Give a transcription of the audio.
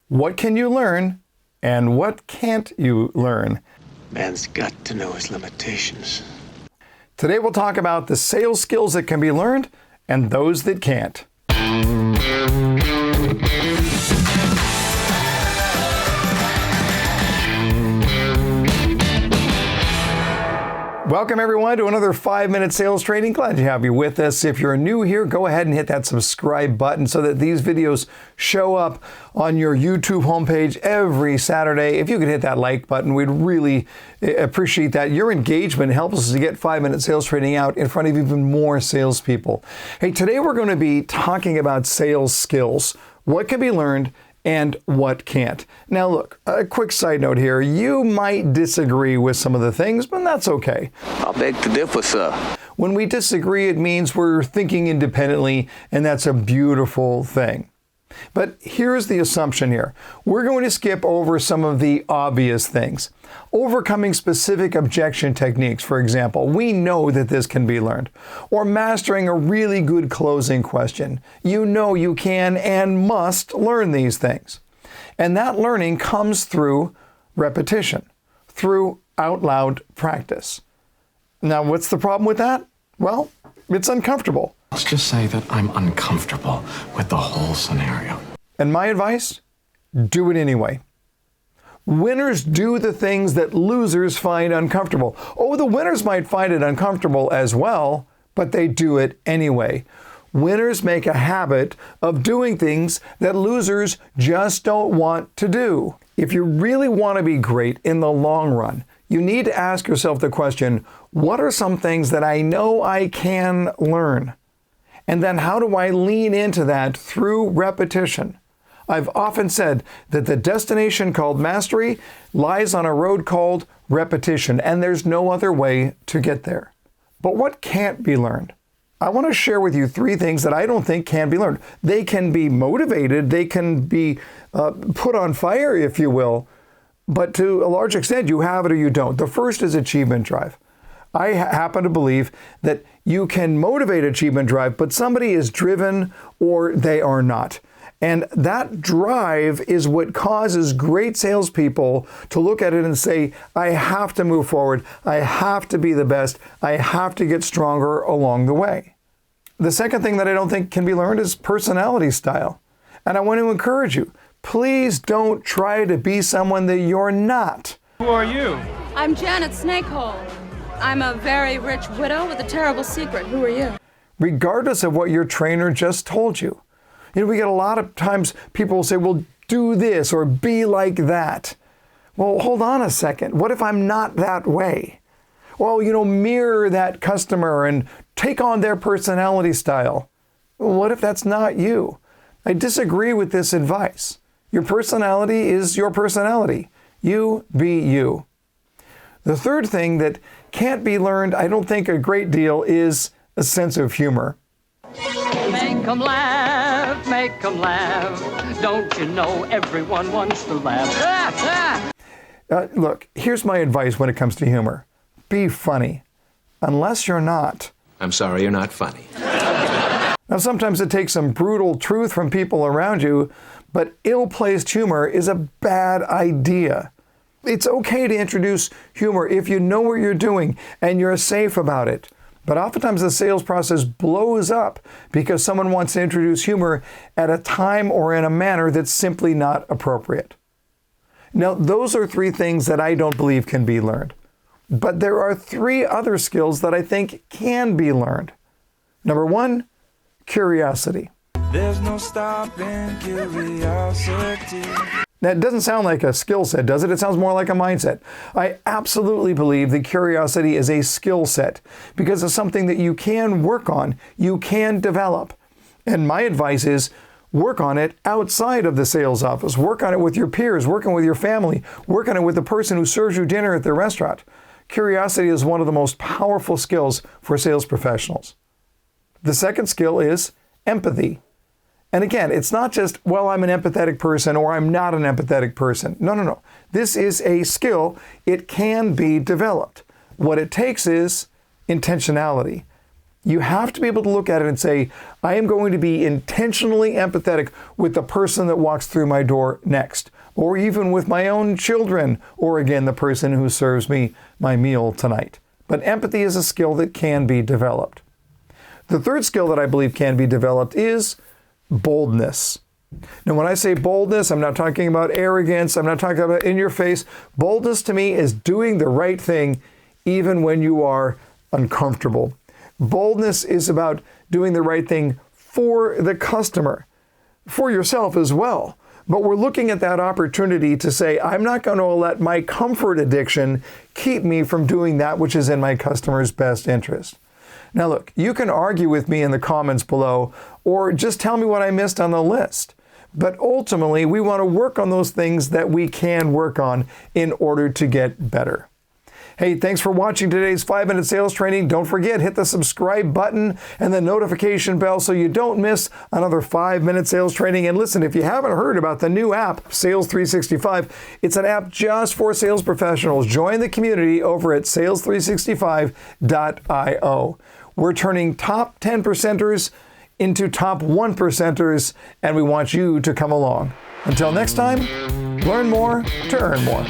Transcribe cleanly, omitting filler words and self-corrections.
What can you learn and what can't you learn? Man's got to know his limitations. Today we'll talk about the sales skills that can be learned and those that can't. Welcome everyone to another 5-minute sales training. Glad to have you with us. If you're new here, go ahead and hit that subscribe button so that these videos show up on your YouTube homepage every Saturday. If you could hit that like button, we'd really appreciate that. Your engagement helps us to get 5-minute sales training out in front of even more salespeople. Hey, today we're going to be talking about sales skills. What can be learned and what can't. Now look, a quick side note here. You might disagree with some of the things, but that's okay. I beg to differ, sir. When we disagree, it means we're thinking independently, and that's a beautiful thing. But here's the assumption here. We're going to skip over some of the obvious things. Overcoming specific objection techniques, for example, we know that this can be learned. Or mastering a really good closing question. You know you can and must learn these things. And that learning comes through repetition, through out loud practice. Now, what's the problem with that? Well, it's uncomfortable. Let's just say that I'm uncomfortable with the whole scenario. And my advice? Do it anyway. Winners do the things that losers find uncomfortable. Oh, the winners might find it uncomfortable as well, but they do it anyway. Winners make a habit of doing things that losers just don't want to do. If you really want to be great in the long run, you need to ask yourself the question, what are some things that I know I can learn? And then how do I lean into that through repetition? I've often said that the destination called mastery lies on a road called repetition, and there's no other way to get there. But what can't be learned? I want to share with you 3 things that I don't think can be learned. They can be motivated, they can be put on fire, if you will, but to a large extent, you have it or you don't. The first is achievement drive. I happen to believe that you can motivate achievement drive, but somebody is driven or they are not. And that drive is what causes great salespeople to look at it and say, I have to move forward. I have to be the best. I have to get stronger along the way. The second thing that I don't think can be learned is personality style. And I want to encourage you, please don't try to be someone that you're not. Who are you? I'm Janet Snakehole. I'm a very rich widow with a terrible secret. Who are you? Regardless of what your trainer just told you. You know, we get a lot of times people will say, well, do this or be like that. Well, hold on a second. What if I'm not that way? Well, mirror that customer and take on their personality style. What if that's not you? I disagree with this advice. Your personality is your personality. You be you. The third thing that can't be learned, I don't think a great deal, is a sense of humor. Make 'em laugh, make 'em laugh. Don't you know everyone wants to laugh? Look, here's my advice when it comes to humor. Be funny, unless you're not. I'm sorry, you're not funny. Now, sometimes it takes some brutal truth from people around you, but ill-placed humor is a bad idea. It's okay to introduce humor if you know what you're doing and you're safe about it. But oftentimes the sales process blows up because someone wants to introduce humor at a time or in a manner that's simply not appropriate. Now, those are 3 things that I don't believe can be learned. But there are 3 other skills that I think can be learned. Number 1, curiosity. There's no stopping curiosity. Now, it doesn't sound like a skill set, does it? It sounds more like a mindset. I absolutely believe that curiosity is a skill set because it's something that you can work on, you can develop. And my advice is work on it outside of the sales office. Work on it with your peers, working with your family, work on it with the person who serves you dinner at the restaurant. Curiosity is one of the most powerful skills for sales professionals. The second skill is empathy. And again, it's not just, well, I'm an empathetic person or I'm not an empathetic person. No. This is a skill. It can be developed. What it takes is intentionality. You have to be able to look at it and say, I am going to be intentionally empathetic with the person that walks through my door next, or even with my own children, or again, the person who serves me my meal tonight. But empathy is a skill that can be developed. The third skill that I believe can be developed is boldness. Now, when I say boldness, I'm not talking about arrogance. I'm not talking about in your face. Boldness to me is doing the right thing even when you are uncomfortable. Boldness is about doing the right thing for the customer, for yourself as well. But we're looking at that opportunity to say, I'm not going to let my comfort addiction keep me from doing that which is in my customer's best interest. Now look, you can argue with me in the comments below, or just tell me what I missed on the list. But ultimately, we want to work on those things that we can work on in order to get better. Hey, thanks for watching today's 5-minute sales training. Don't forget, hit the subscribe button and the notification bell so you don't miss another 5-minute sales training. And listen, if you haven't heard about the new app, Sales 365, it's an app just for sales professionals. Join the community over at sales365.io. We're turning top 10%ers into top 1%ers, and we want you to come along. Until next time, learn more to earn more.